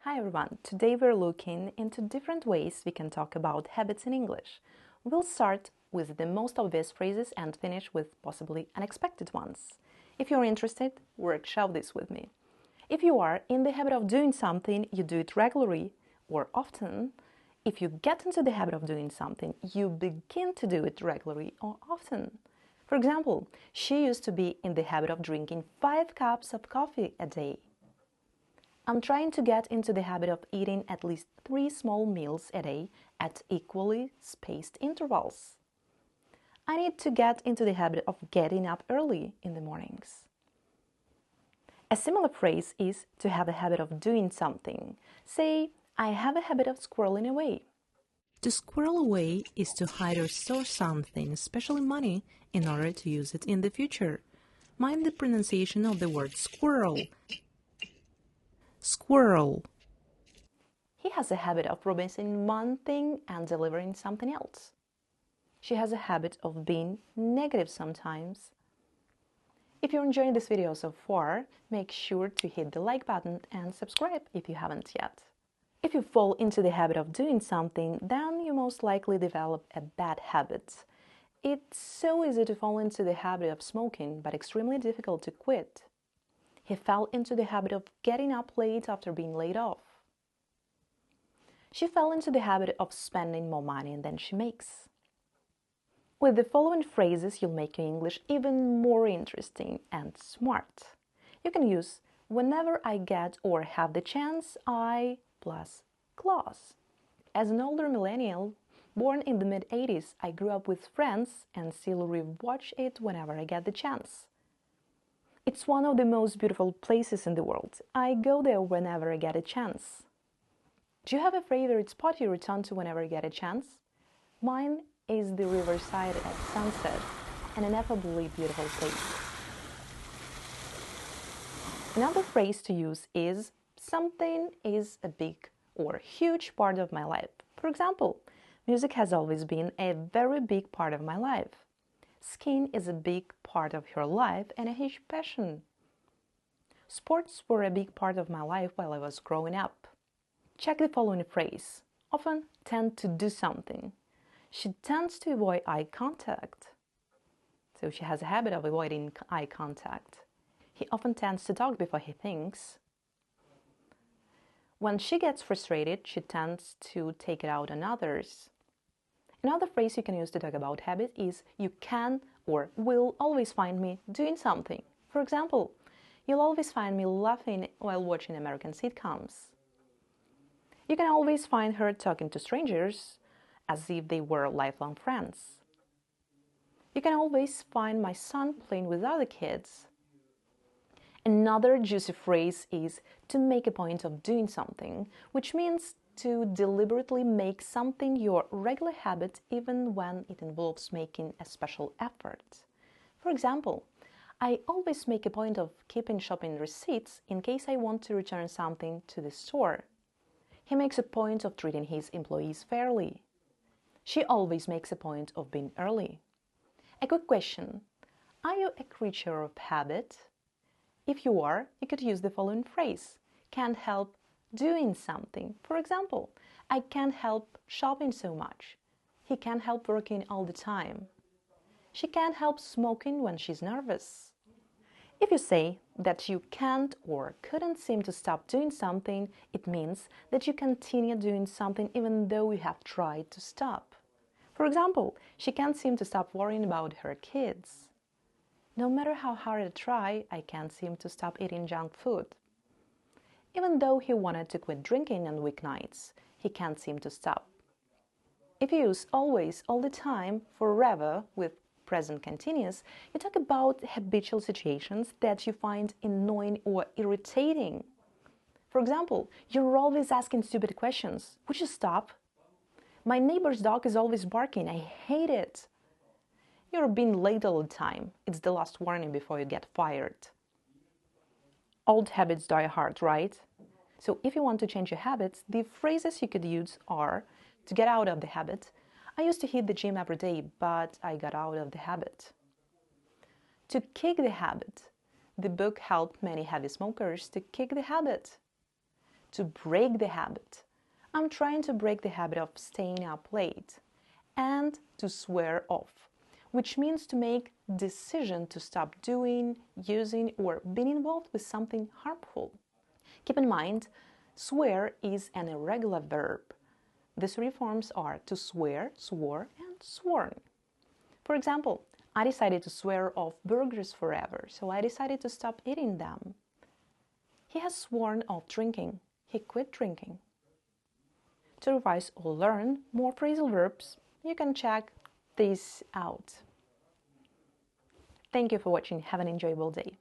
Hi everyone, today we're looking into different ways we can talk about habits in English. We'll start with the most obvious phrases and finish with possibly unexpected ones. If you're interested, workshop this with me. If you are in the habit of doing something, you do it regularly or often. If you get into the habit of doing something, you begin to do it regularly or often. For example, she used to be in the habit of drinking 5 cups of coffee a day. I'm trying to get into the habit of eating at least 3 small meals a day at equally spaced intervals. I need to get into the habit of getting up early in the mornings. A similar phrase is to have a habit of doing something. Say, I have a habit of squirreling away. To squirrel away is to hide or store something, especially money, in order to use it in the future. Mind the pronunciation of the word squirrel. Squirrel. He has a habit of promising one thing and delivering something else. She has a habit of being negative sometimes. If you're enjoying this video so far, make sure to hit the like button and subscribe if you haven't yet. If you fall into the habit of doing something, then you most likely develop a bad habit. It's so easy to fall into the habit of smoking, but extremely difficult to quit. He fell into the habit of getting up late after being laid off. She fell into the habit of spending more money than she makes. With the following phrases, you'll make your English even more interesting and smart. You can use whenever I get or have the chance, I plus clause. As an older millennial, born in the mid-80s, I grew up with Friends and still rewatch it whenever I get the chance. It's one of the most beautiful places in the world. I go there whenever I get a chance. Do you have a favorite spot you return to whenever you get a chance? Mine is the riverside at sunset, an ineffably beautiful place. Another phrase to use is something is a big or huge part of my life. For example, music has always been a very big part of my life. Skiing is a big part of your life and a huge passion. Sports were a big part of my life while I was growing up. Check the following phrase. Often tend to do something. She tends to avoid eye contact. So she has a habit of avoiding eye contact. He often tends to talk before he thinks. When she gets frustrated, she tends to take it out on others. Another phrase you can use to talk about habit is you can or will always find me doing something. For example, you'll always find me laughing while watching American sitcoms. You can always find her talking to strangers as if they were lifelong friends. You can always find my son playing with other kids. Another juicy phrase is to make a point of doing something, which means to deliberately make something your regular habit even when it involves making a special effort. For example, I always make a point of keeping shopping receipts in case I want to return something to the store. He makes a point of treating his employees fairly. She always makes a point of being early. A quick question. Are you a creature of habit? If you are, you could use the following phrase. Can't help doing something. For example, I can't help shopping so much. He can't help working all the time. She can't help smoking when she's nervous. If you say that you can't or couldn't seem to stop doing something, it means that you continue doing something even though you have tried to stop. For example, she can't seem to stop worrying about her kids. No matter how hard I try, I can't seem to stop eating junk food. Even though he wanted to quit drinking on weeknights, he can't seem to stop. If you use always, all the time, forever with present continuous, you talk about habitual situations that you find annoying or irritating. For example, you're always asking stupid questions. Would you stop? My neighbor's dog is always barking. I hate it. You're being late all the time. It's the last warning before you get fired. Old habits die hard, right? So if you want to change your habits, the phrases you could use are to get out of the habit. I used to hit the gym every day, but I got out of the habit. To kick the habit. The book helped many heavy smokers to kick the habit. to break the habit. I'm trying to break the habit of staying up late. And to swear off, which means to make decision to stop doing, using, or being involved with something harmful. Keep in mind, swear is an irregular verb. The three forms are to swear, swore, and sworn. For example, I decided to swear off burgers forever, so I decided to stop eating them. He has sworn off drinking. He quit drinking. To revise or learn more phrasal verbs, you can check this out. Thank you for watching. Have an enjoyable day.